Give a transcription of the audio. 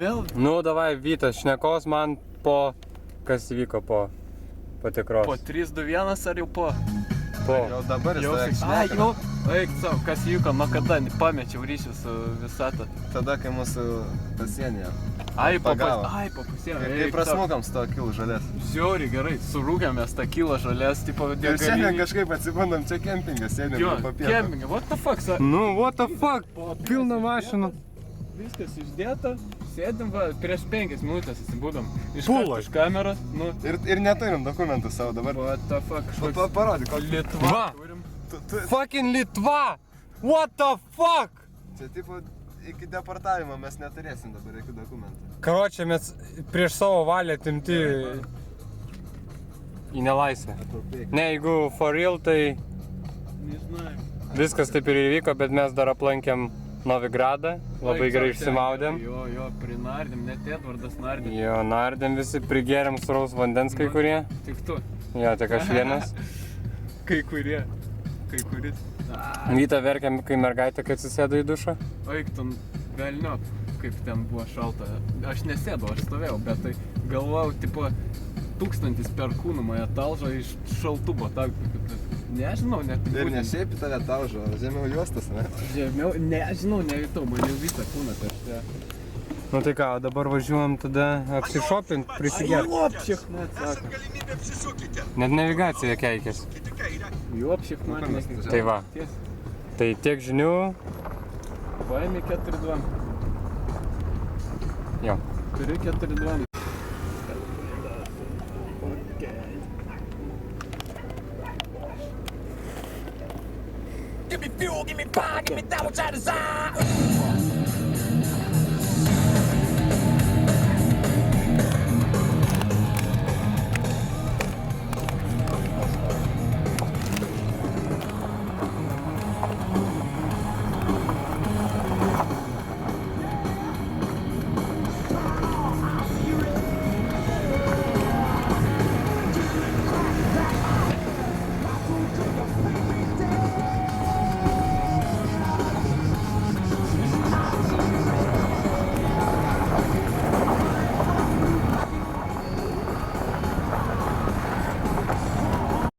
Vėl? Nu, davai, Vytas, šnekos man po... Kas įvyko po patikros? Po 3-2-1 ar jau po? Po. Jau dabar jis tave Ai, šneka. jau. Eik savo, kas įvyko, nuo kada pamečiau ryšį su Visata. Tada, kai mūsų pasienyje. Ai, po Pagavo. pasienio. Ir kai prasmukam su to kilų žalės. Žiauriai gerai, surūkėmės tą kilą žalės, tipo, Ir šiandien kažkaip atsibandom čia kempingą, sėdėm Jo, po pietų. kempingą, what the fuck, Nu, what the fuck? Pilna mašina. Viskas išdėta, sėdim, va, prieš 5 minutės įsibūdom. Pulai. Iš kameros, nu, Ir neturim dokumentų savo dabar. what the fuck, kažkoks Parodyk, kokį. Lietuva Va. turim. Fucking Litva! What the fuck? Čia tipo iki deportavimo mes neturėsim dabar jokių dokumentų. Karočią, mes prieš savo valią atimti į nelaisvę. Ne, jeigu for real, tai Nežinau. viskas taip ir įvyko, bet mes dar aplankėm Novigradą, labai gerai išsimaudėm. Jo, prinardėm, net Edvardas nardėm. Jo, nardėm visi, prigėrėm sraus vandens kai kurie. Tik tu. Jo, tik aš vienas. Kai kurie. Kai kuris. Vyta verkėm, kai mergaitė, kai atsisėdo į dušą. Eik, tu velniop, kaip ten buvo šalta. Aš nesėdau, aš stovėjau, bet tai galvojau, tipo, 1000 perkūnų mane talžo iš šaltubo. Nežinau, net... Ir ne šiaip į tave taužo, žemiau juostas, ne? Žemiau, nežinau, nejutau, man jau visą kūną tai Nu tai ką, dabar važiuojam tada apsišopint, prisigert. Jopšik, net sako. Net navigacija keikės. Jopšik, man Tai va. Tai tiek žinių. Paėmė 4-2. Jo. Turiu 4-2. Give me fuel, give me fire, give me that which I desire.